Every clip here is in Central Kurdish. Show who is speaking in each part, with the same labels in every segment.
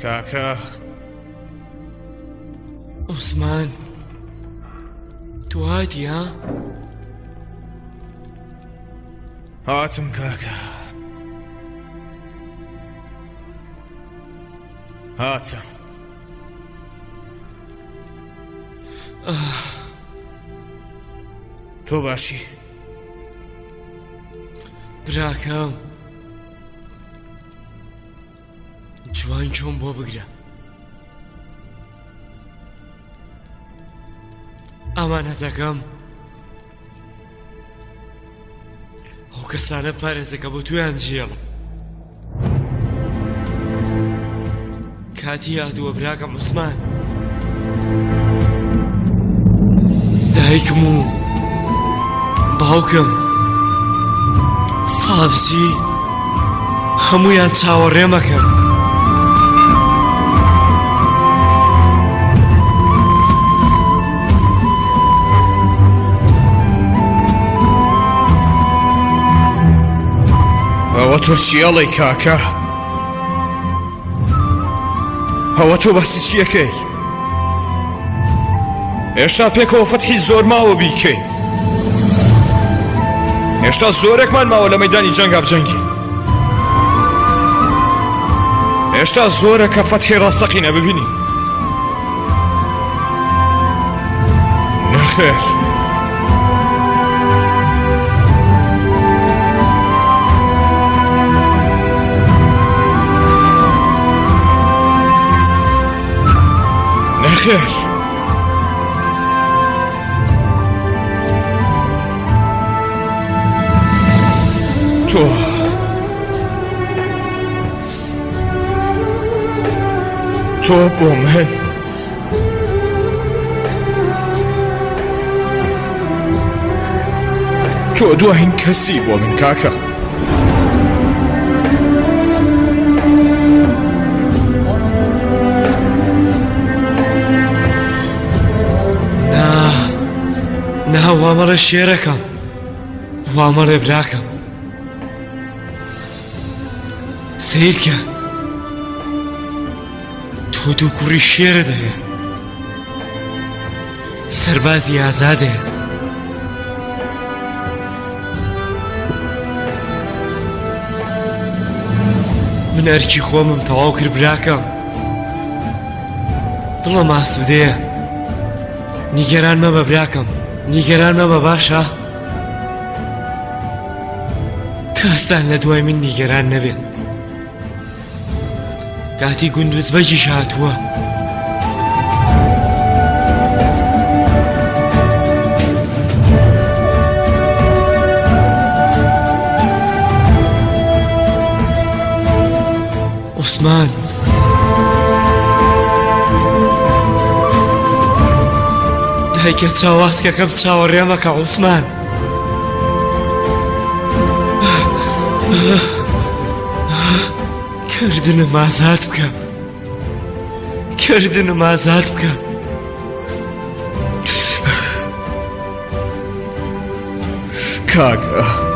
Speaker 1: کاکە
Speaker 2: عوسمان تو هاتی ها؟
Speaker 1: هاتم کاکە هاتم تۆ باشی
Speaker 2: براکەم جوان چۆن بۆ بگرە ئامانەتەکەم ئەو کەسانە پارێزەکە بۆ تویان جێڵم کاتی هاتووە براکەم عوسمان دایکم و باوکم ساڵژی هەموویان چاوەڕێمەکەن
Speaker 1: ئەوە تۆ چیاڵی کاکە ئەوە تۆ بەسی چیەکەی هێشتا پێکەوە فەتحی زۆر ماوە بیکەین هێشتا زۆرێکمان ماوە لە مەیدانی جەنگا بجەنگین هێشتا زۆرە کە فەتحی ڕاستەقینە ببینی نەخێر نەخێر تۆ بۆ من تۆ دوایین کەسی بۆ من کاکە
Speaker 2: نا وامەڵە شێرەکەم وامەڵێ براکەم سیرکە تۆ دوو کوڕی شێرە دەهێ سەربازی ئازادێ من ئەرکی خۆمم تەواو کرد براکەم دڵم ئاسوودەیە نیگەران مەبە براکەم نیگەران مەبە باشە کەستان لە دوای من نیگەران نەبێت کاتی گوندوز بەجیش هاتووە عوسمان دایکە چاواسکەکەم چاوەڕێمەکە عوسمان کردنم ئازاد بکە کردنم ئازاد بکە
Speaker 1: کاکە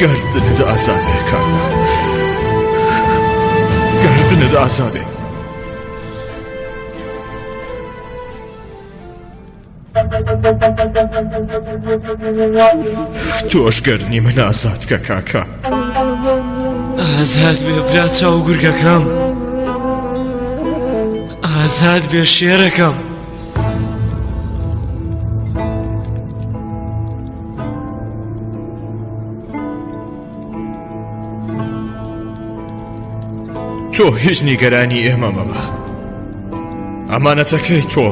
Speaker 1: گردنت ئازادێ کاکە گردنت ئازادێ تۆش گردنی من ئازاد کە کاکە
Speaker 2: ئازاد بێ برا چاو گورگەکەم ئازاد بێ شێرەکەم
Speaker 1: تۆ هیچ نیگەرانی ئێمە مەبە ئەمانەتەکەی تۆ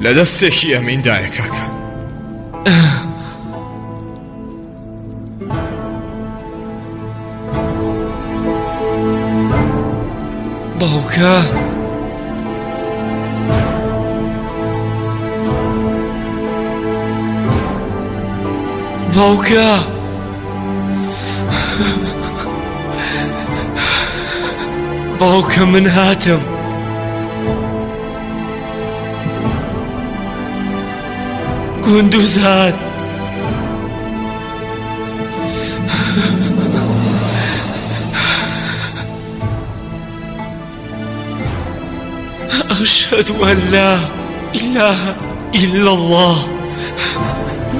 Speaker 1: لە دەستێکی ئەمیندایە کاکە
Speaker 2: باوکە باوکە باوکە من هاتم گوندوز هات أشهد أن لا إله إلا الله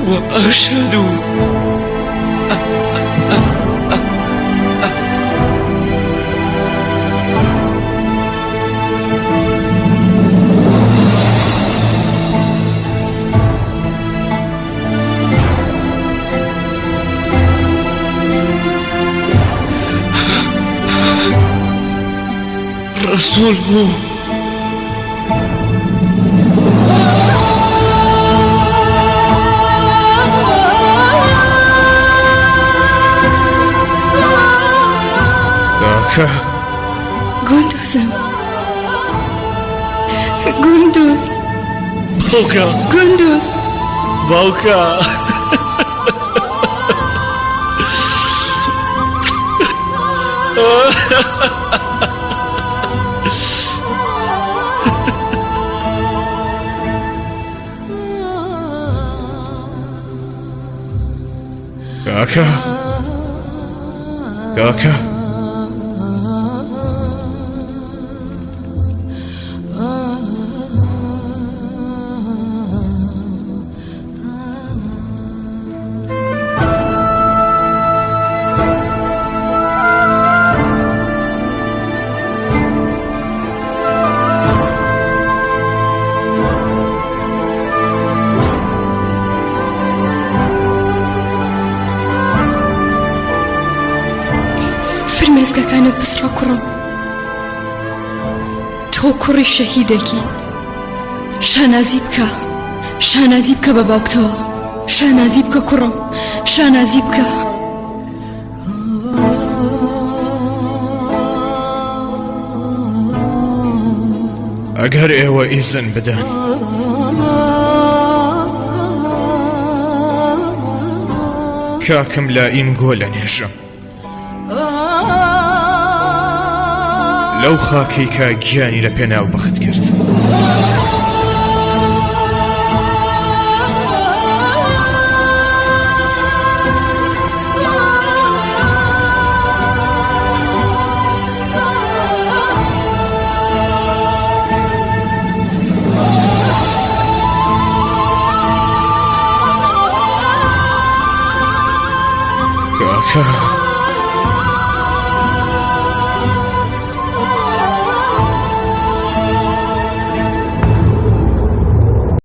Speaker 2: وأشهد رسوله
Speaker 1: باوکە
Speaker 3: گوندوزم گوندوز
Speaker 2: باوکە
Speaker 3: گوندوز
Speaker 2: باوکە
Speaker 1: کاکە کاکە
Speaker 3: فرمێزگەکانت بسڕە کوڕم تۆ کوڕی شەهیدێکیت شانازی بکە شانازی بکە بە باوکتەوە شانازی بکە کوڕم شانازی بکە
Speaker 1: ئەگەر ئێوە ئیزن بدەن کاکم لائیم گۆ لە نێژم لەو خاکەی کە گیانی لە پێناو بەخت کرد کاکە